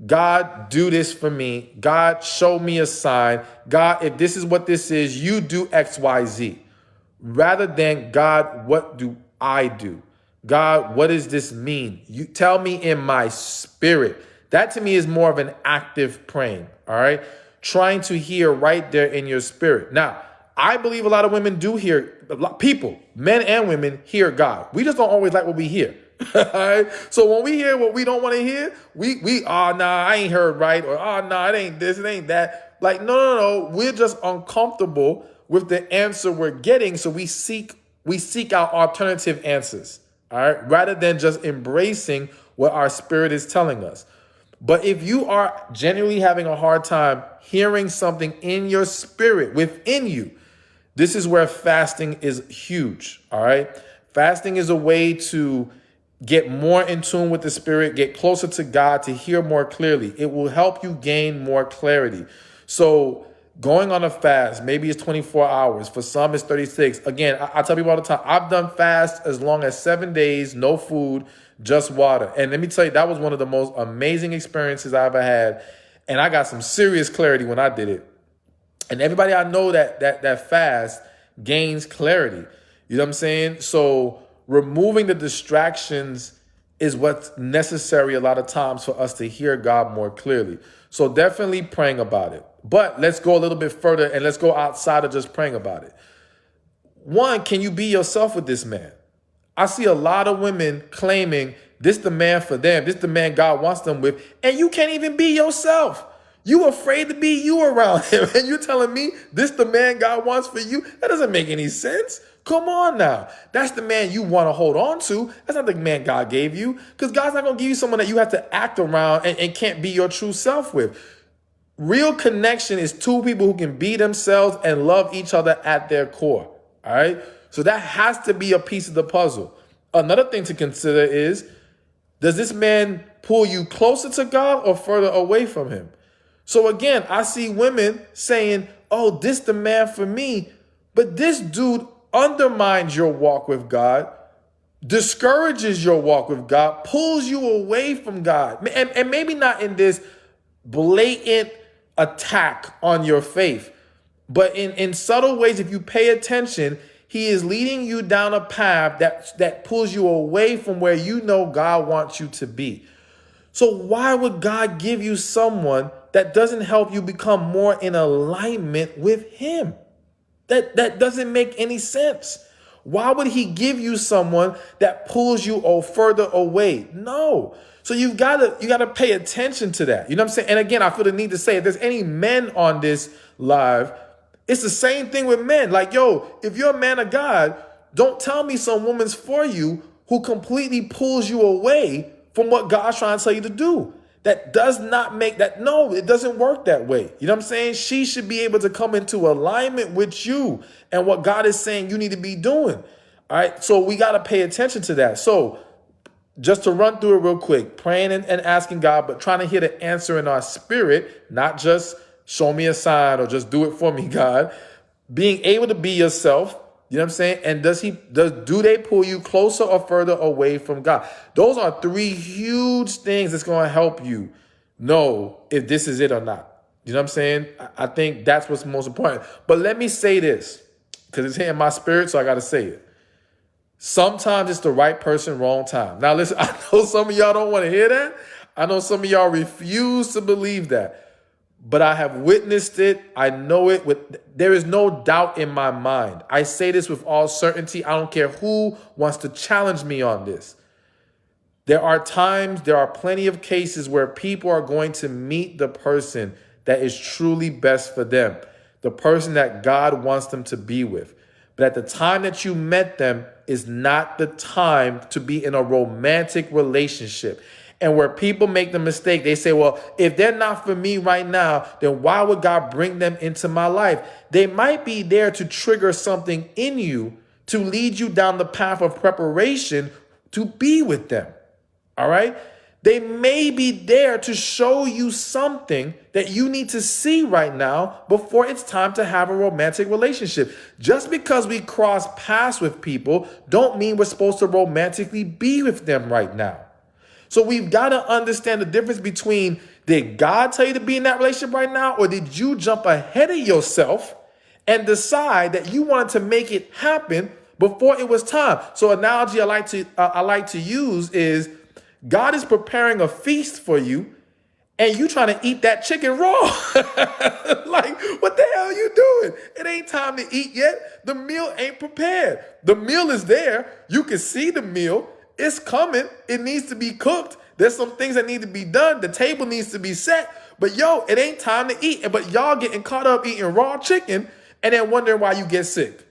God, do this for me. God, show me a sign. God, if this is what this is, you do X, Y, Z. Rather than, God, what do I do? God, what does this mean? You tell me in my spirit. That to me is more of an active praying, all right? Trying to hear right there in your spirit. Now, I believe a lot of women do hear, people, men and women hear God. We just don't always like what we hear. All right? So when we hear what we don't want to hear, I ain't heard right. Or, it ain't this, it ain't that. Like, no. We're just uncomfortable with the answer we're getting. So we seek out alternative answers. All right. Rather than just embracing what our spirit is telling us. But if you are genuinely having a hard time hearing something in your spirit, within you, this is where fasting is huge, all right? Fasting is a way to get more in tune with the spirit, get closer to God, to hear more clearly. It will help you gain more clarity. So going on a fast, maybe it's 24 hours. For some, it's 36. Again, I tell people all the time, I've done fast as long as 7 days, no food, just water. And let me tell you, that was one of the most amazing experiences I ever had. And I got some serious clarity when I did it. And everybody I know that fast gains clarity. You know what I'm saying? So removing the distractions is what's necessary a lot of times for us to hear God more clearly. So definitely praying about it. But let's go a little bit further and let's go outside of just praying about it. One, can you be yourself with this man? I see a lot of women claiming this the man for them, this the man God wants them with, and you can't even be yourself. You afraid to be you around him, and you're telling me this the man God wants for you? That doesn't make any sense. Come on now. That's the man you want to hold on to. That's not the man God gave you, because God's not going to give you someone that you have to act around and can't be your true self with. Real connection is two people who can be themselves and love each other at their core. All right. So that has to be a piece of the puzzle. Another thing to consider is, does this man pull you closer to God or further away from him? So again, I see women saying, oh, this the man for me. But this dude undermines your walk with God, discourages your walk with God, pulls you away from God. And maybe not in this blatant attack on your faith, but in subtle ways, if you pay attention, he is leading you down a path that pulls you away from where you know God wants you to be. So why would God give you someone that doesn't help you become more in alignment with him? That doesn't make any sense. Why would he give you someone that pulls you further away? No. So you gotta pay attention to that. You know what I'm saying? And again, I feel the need to say, if there's any men on this live, it's the same thing with men. Like, yo, if you're a man of God, don't tell me some woman's for you who completely pulls you away from what God's trying to tell you to do. That does not make that. No, it doesn't work that way. You know what I'm saying? She should be able to come into alignment with you and what God is saying you need to be doing. All right. So we got to pay attention to that. So just to run through it real quick, praying and asking God, but trying to hear the answer in our spirit, not just show me a sign or just do it for me, God. Being able to be yourself, You know what I'm saying? And do they pull you closer or further away from God? Those are three huge things that's going to help you know if this is it or not. You know what I'm saying? I think that's what's most important. But let me say this, because it's hitting my spirit, so I got to say it. Sometimes it's the right person, wrong time. Now, listen, I know some of y'all don't want to hear that. I know some of y'all refuse to believe that. But I have witnessed it. I know it. There is no doubt in my mind. I say this with all certainty. I don't care who wants to challenge me on this. There are plenty of cases where people are going to meet the person that is truly best for them, the person that God wants them to be with. But at the time that you met them is not the time to be in a romantic relationship. And where people make the mistake, they say, well, if they're not for me right now, then why would God bring them into my life? They might be there to trigger something in you to lead you down the path of preparation to be with them. All right? They may be there to show you something that you need to see right now before it's time to have a romantic relationship. Just because we cross paths with people don't mean we're supposed to romantically be with them right now. So we've got to understand the difference between, did God tell you to be in that relationship right now, or did you jump ahead of yourself and decide that you wanted to make it happen before it was time? So analogy I like to use is, God is preparing a feast for you and you trying to eat that chicken raw. Like, what the hell are you doing? It ain't time to eat yet. The meal ain't prepared. The meal is there. You can see the meal. It's coming. It needs to be cooked. There's some things that need to be done. The table needs to be set. But it ain't time to eat. But y'all getting caught up eating raw chicken and then wondering why you get sick.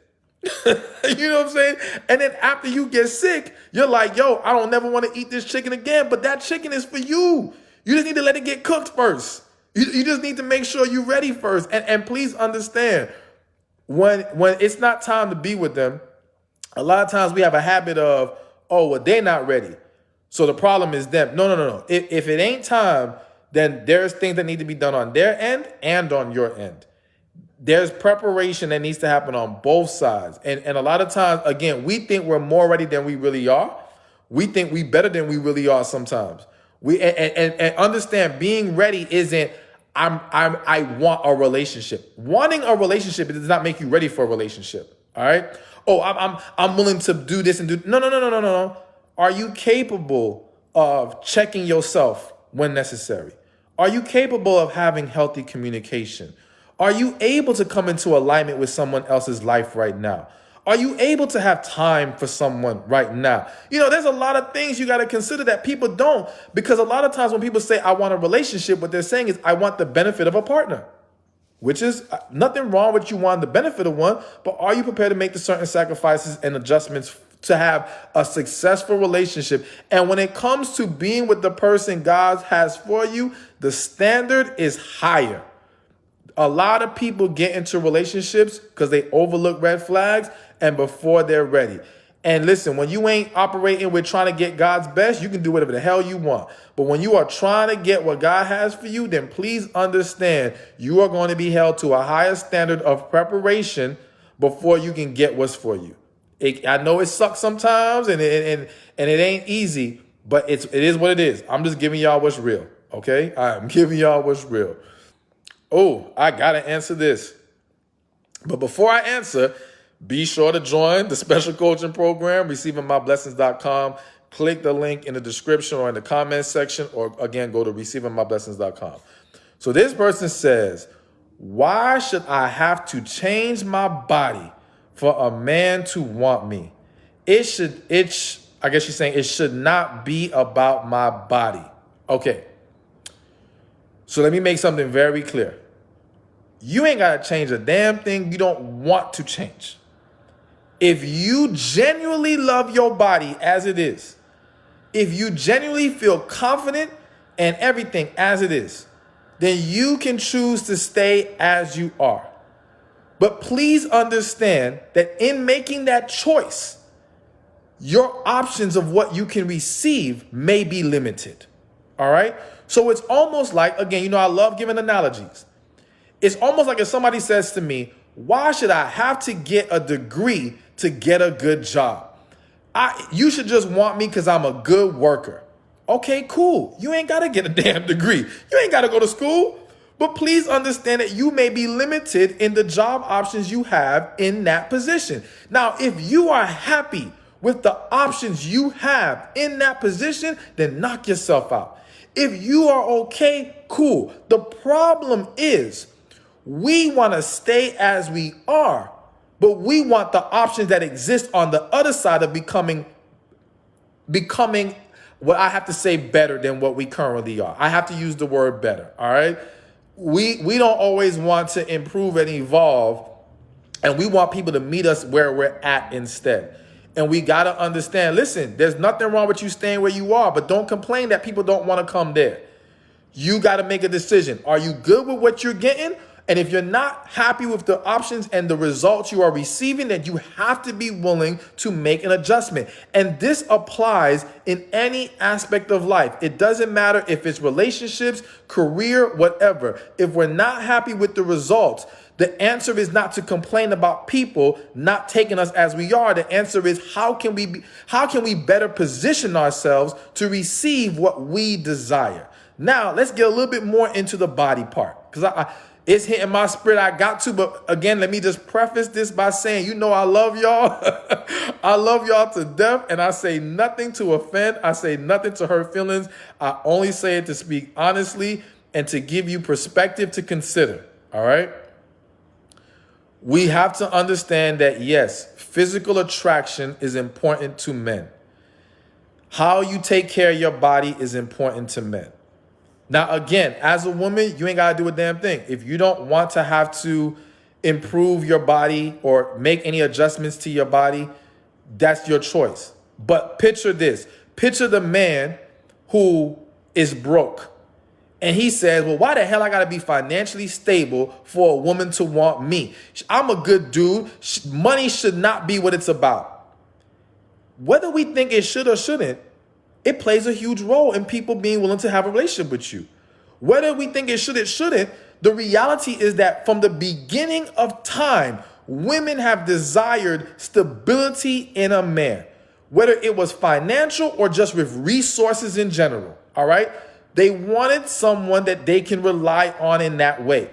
You know what I'm saying? And then after you get sick, you're like, I don't never want to eat this chicken again. But that chicken is for you. You just need to let it get cooked first. You just need to make sure you're ready first. And please understand, when it's not time to be with them, a lot of times we have a habit of, they're not ready, so the problem is them. No. If it ain't time, then there's things that need to be done on their end and on your end. There's preparation that needs to happen on both sides. And a lot of times, again, we think we're more ready than we really are. We think we better than we really are sometimes. And understand, being ready isn't I want a relationship. Wanting a relationship, it does not make you ready for a relationship. All right. I'm willing to do this and do. No. Are you capable of checking yourself when necessary? Are you capable of having healthy communication? Are you able to come into alignment with someone else's life right now? Are you able to have time for someone right now? There's a lot of things you got to consider that people don't, because a lot of times when people say, I want a relationship, what they're saying is, I want the benefit of a partner, which is nothing wrong with you wanting the benefit of one, but are you prepared to make the certain sacrifices and adjustments to have a successful relationship? And when it comes to being with the person God has for you, the standard is higher. A lot of people get into relationships because they overlook red flags and before they're ready. And listen, when you ain't operating with trying to get God's best, you can do whatever the hell you want. But when you are trying to get what God has for you, then please understand you are going to be held to a higher standard of preparation before you can get what's for you. I know it sucks sometimes and it ain't easy, but it is what it is. I'm just giving y'all what's real. Okay? I'm giving y'all what's real. I got to answer this. But before I answer, be sure to join the special coaching program, receivingmyblessings.com. Click the link in the description or in the comment section, or again, go to receivingmyblessings.com. So this person says, why should I have to change my body for a man to want me? I guess she's saying it should not be about my body. Okay. So let me make something very clear. You ain't got to change a damn thing you don't want to change. If you genuinely love your body as it is, if you genuinely feel confident and everything as it is, then you can choose to stay as you are. But please understand that in making that choice, your options of what you can receive may be limited. All right? So it's almost like, again, I love giving analogies. It's almost like if somebody says to me, Why should I have to get a degree to get a good job? You should just want me because I'm a good worker. Okay, cool. You ain't got to get a damn degree. You ain't got to go to school. But please understand that you may be limited in the job options you have in that position. Now, if you are happy with the options you have in that position, then knock yourself out. If you are okay, cool. The problem is we want to stay as we are, but we want the options that exist on the other side of becoming what I have to say better than what we currently are. I have to use the word better, all right? We don't always want to improve and evolve, and we want people to meet us where we're at instead. And we got to understand, listen, there's nothing wrong with you staying where you are, but don't complain that people don't want to come there. You got to make a decision. Are you good with what you're getting? And if you're not happy with the options and the results you are receiving, then you have to be willing to make an adjustment. And this applies in any aspect of life. It doesn't matter if it's relationships, career, whatever. If we're not happy with the results, the answer is not to complain about people not taking us as we are. The answer is how can we better position ourselves to receive what we desire? Now, let's get a little bit more into the body part, because it's hitting my spirit. I got to, but again, let me just preface this by saying, I love y'all. I love y'all to death, and I say nothing to offend. I say nothing to hurt feelings. I only say it to speak honestly and to give you perspective to consider, all right? We have to understand that, yes, physical attraction is important to men. How you take care of your body is important to men. Now, again, as a woman, you ain't got to do a damn thing. If you don't want to have to improve your body or make any adjustments to your body, that's your choice. But picture this. Picture the man who is broke. And he says, well, why the hell I got to be financially stable for a woman to want me? I'm a good dude. Money should not be what it's about. Whether we think it should or shouldn't, it plays a huge role in people being willing to have a relationship with you. Whether we think it should, it shouldn't, the reality is that from the beginning of time, women have desired stability in a man, whether it was financial or just with resources in general, all right? They wanted someone that they can rely on in that way.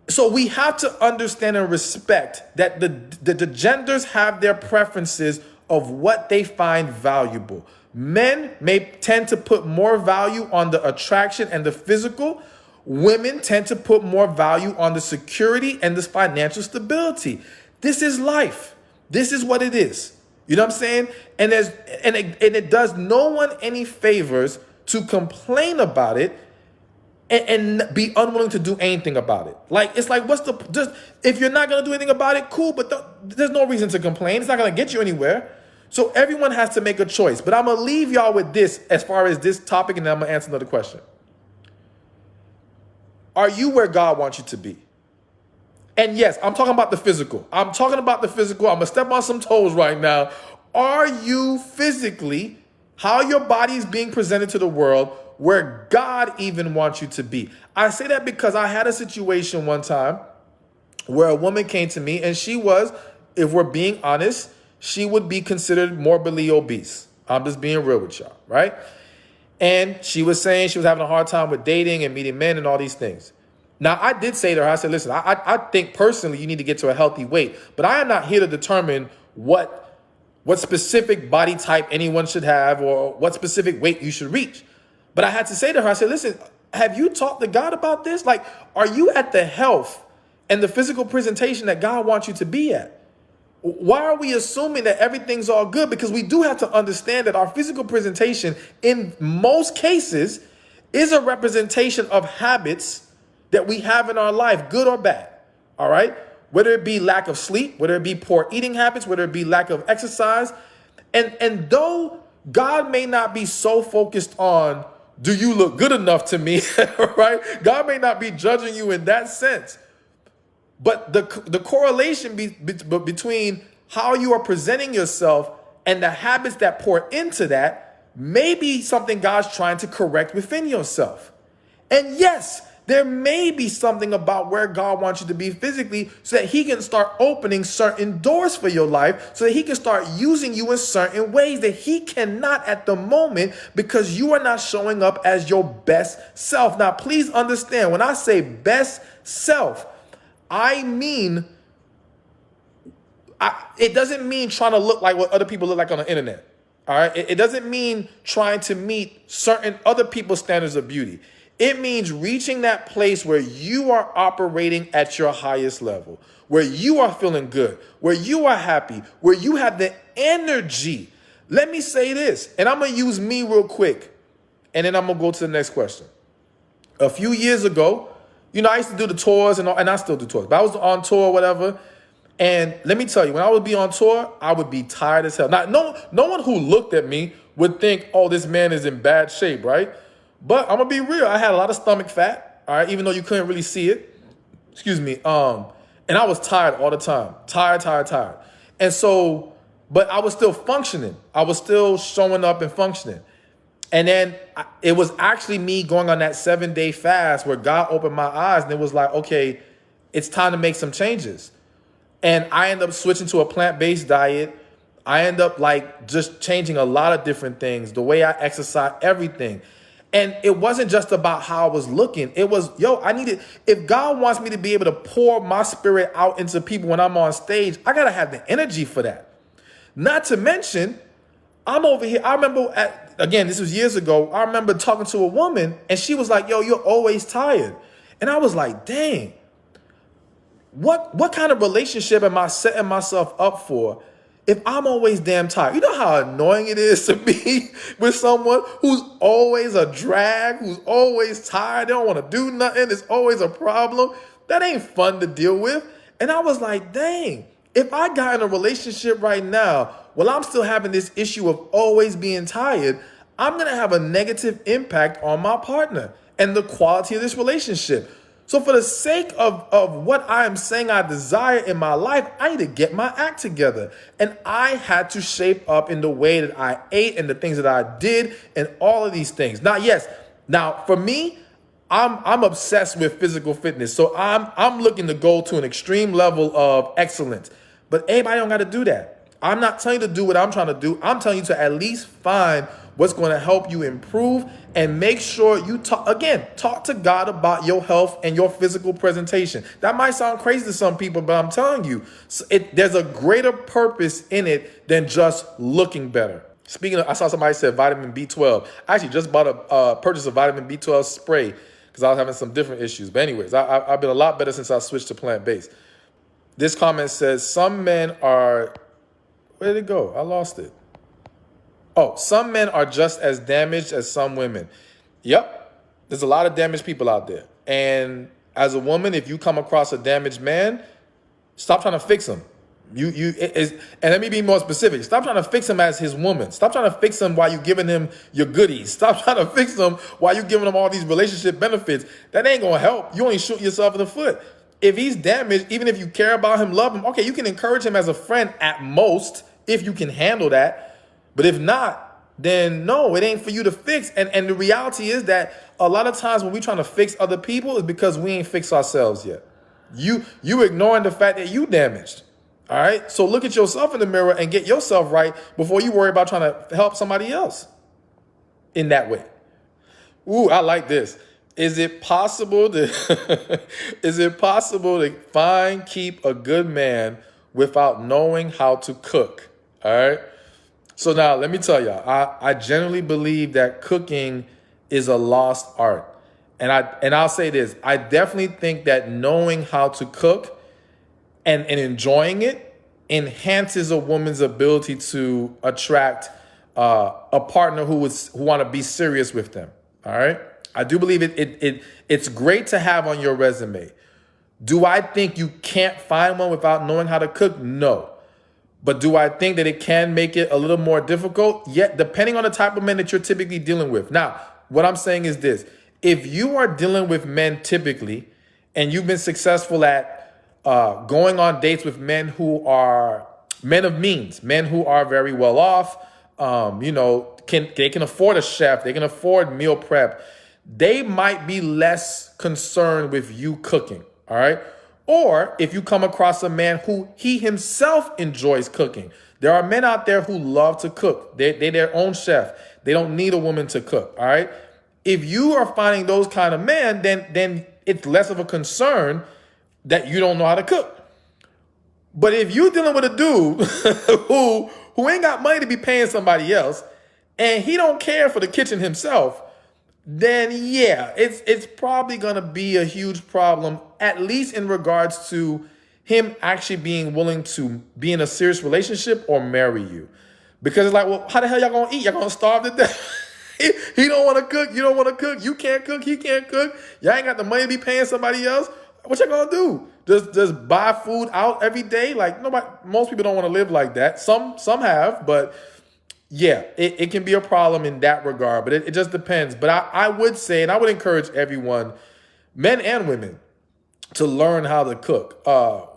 So we have to understand and respect that the genders have their preferences of what they find valuable. Men may tend to put more value on the attraction and the physical. Women tend to put more value on the security and the financial stability. This is life. This is what it is. You know what I'm saying? And it does no one any favors to complain about it and be unwilling to do anything about it. Like, it's like, if you're not going to do anything about it, cool, but there's no reason to complain. It's not going to get you anywhere. So everyone has to make a choice. But I'm going to leave y'all with this as far as this topic, and then I'm going to answer another question. Are you where God wants you to be? And yes, I'm talking about the physical. I'm going to step on some toes right now. Are you physically, how your body is being presented to the world, where God even wants you to be? I say that because I had a situation one time where a woman came to me, and she was, if we're being honest, she would be considered morbidly obese. I'm just being real with y'all, right? And she was saying she was having a hard time with dating and meeting men and all these things. Now, I did say to her, I said, listen, I think personally you need to get to a healthy weight, but I am not here to determine what specific body type anyone should have or what specific weight you should reach. But I had to say to her, I said, listen, have you talked to God about this? Like, are you at the health and the physical presentation that God wants you to be at? Why are we assuming that everything's all good? Because we do have to understand that our physical presentation in most cases is a representation of habits that we have in our life, good or bad, all right? Whether it be lack of sleep, whether it be poor eating habits, whether it be lack of exercise. And though God may not be so focused on, do you look good enough to me, right? God may not be judging you in that sense. But the correlation between how you are presenting yourself and the habits that pour into that may be something God's trying to correct within yourself. And yes, There may be something about where God wants you to be physically so that he can start opening certain doors for your life, so that he can start using you in certain ways that he cannot at the moment because you are not showing up as your best self. Now, please understand, when I say best self, I mean, it doesn't mean trying to look like what other people look like on the internet. All right. It doesn't mean trying to meet certain other people's standards of beauty. It means reaching that place where you are operating at your highest level, where you are feeling good, where you are happy, where you have the energy. Let me say this, and I'm going to use me real quick, and then I'm going to go to the next question. A few years ago, I used to do the tours, and I still do tours, but I was on tour or whatever. And let me tell you, when I would be on tour, I would be tired as hell. Now, no one who looked at me would think, oh, this man is in bad shape, right? But I'm going to be real. I had a lot of stomach fat, all right, even though you couldn't really see it. Excuse me. And I was tired all the time. Tired. And so, but I was still functioning. I was still showing up and functioning. And then it was actually me going on that 7-day fast where God opened my eyes, and it was like, okay, it's time to make some changes. And I end up switching to a plant-based diet. I end up just changing a lot of different things, the way I exercise, everything. And it wasn't just about how I was looking. It was, if God wants me to be able to pour my spirit out into people when I'm on stage, I got to have the energy for that. Not to mention, I'm over here. I remember, again, this was years ago. I remember talking to a woman and she was like, yo, you're always tired. And I was like, dang. What kind of relationship am I setting myself up for if I'm always damn tired? You know how annoying it is to be with someone who's always a drag, who's always tired, they don't want to do nothing, it's always a problem. That ain't fun to deal with. And I was like, dang, if I got in a relationship right now, while I'm still having this issue of always being tired, I'm going to have a negative impact on my partner and the quality of this relationship. So for the sake of what I am saying I desire in my life, I need to get my act together. And I had to shape up in the way that I ate and the things that I did and all of these things. Now for me, I'm obsessed with physical fitness. So I'm looking to go to an extreme level of excellence. But everybody don't got to do that. I'm not telling you to do what I'm trying to do. I'm telling you to at least find what's going to help you improve and make sure you talk to God about your health and your physical presentation. That might sound crazy to some people, but I'm telling you, there's a greater purpose in it than just looking better. Speaking of, I saw somebody said vitamin B12. I actually just purchased a vitamin B12 spray because I was having some different issues. But anyways, I've been a lot better since I switched to plant-based. This comment says, some men are, where did it go? I lost it. Oh, some men are just as damaged as some women. Yep. There's a lot of damaged people out there. And as a woman, if you come across a damaged man, stop trying to fix him. And let me be more specific. Stop trying to fix him as his woman. Stop trying to fix him while you're giving him your goodies. Stop trying to fix him while you're giving him all these relationship benefits. That ain't going to help. You only shoot yourself in the foot. If he's damaged, even if you care about him, love him, okay, you can encourage him as a friend at most, if you can handle that. But if not, then no, it ain't for you to fix. And the reality is that a lot of times when we're trying to fix other people is because we ain't fixed ourselves yet. You ignoring the fact that you damaged. All right. So look at yourself in the mirror and get yourself right before you worry about trying to help somebody else in that way. Ooh, I like this. Is it possible to keep a good man without knowing how to cook? All right. So now let me tell y'all, I generally believe that cooking is a lost art. And I'll say this, I definitely think that knowing how to cook and enjoying it enhances a woman's ability to attract a partner who want to be serious with them. All right. I do believe it's great to have on your resume. Do I think you can't find one without knowing how to cook? No. But do I think that it can make it a little more difficult? Yeah, depending on the type of men that you're typically dealing with. Now, what I'm saying is this. If you are dealing with men typically, and you've been successful at going on dates with men who are men of means, men who are very well off, they can afford a chef, they can afford meal prep, they might be less concerned with you cooking, all right? Or if you come across a man who he himself enjoys cooking. There are men out there who love to cook. They're their own chef. They don't need a woman to cook, all right? If you are finding those kind of men, then it's less of a concern that you don't know how to cook. But if you're dealing with a dude who ain't got money to be paying somebody else, and he don't care for the kitchen himself, then yeah, it's probably gonna be a huge problem, at least in regards to him actually being willing to be in a serious relationship or marry you. Because it's like, well, how the hell y'all gonna eat? Y'all gonna starve to death? He don't want to cook. You don't want to cook. You can't cook. He can't cook. Y'all ain't got the money to be paying somebody else. What y'all gonna do? Just buy food out every day? Like most people don't want to live like that. Some have, but yeah, it can be a problem in that regard. But it just depends. But I would say, and I would encourage everyone, men and women, to learn how to cook.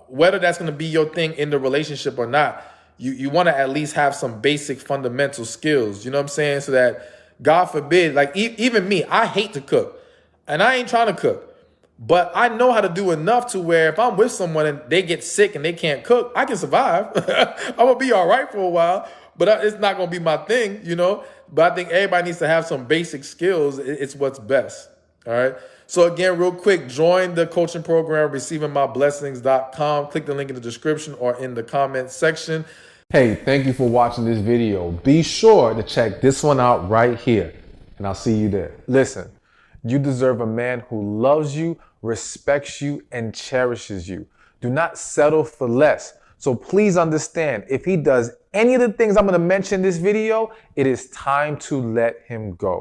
Whether that's going to be your thing in the relationship or not, you want to at least have some basic fundamental skills. You know what I'm saying? So that, God forbid, like even me, I hate to cook. And I ain't trying to cook. But I know how to do enough to where if I'm with someone and they get sick and they can't cook, I can survive. I'm going to be all right for a while. But it's not going to be my thing, you know. But I think everybody needs to have some basic skills. It's what's best. All right. So again, real quick, join the coaching program, receivingmyblessings.com. Click the link in the description or in the comment section. Hey, thank you for watching this video. Be sure to check this one out right here, and I'll see you there. Listen, you deserve a man who loves you, respects you, and cherishes you. Do not settle for less. So please understand, if he does any of the things I'm going to mention in this video, it is time to let him go.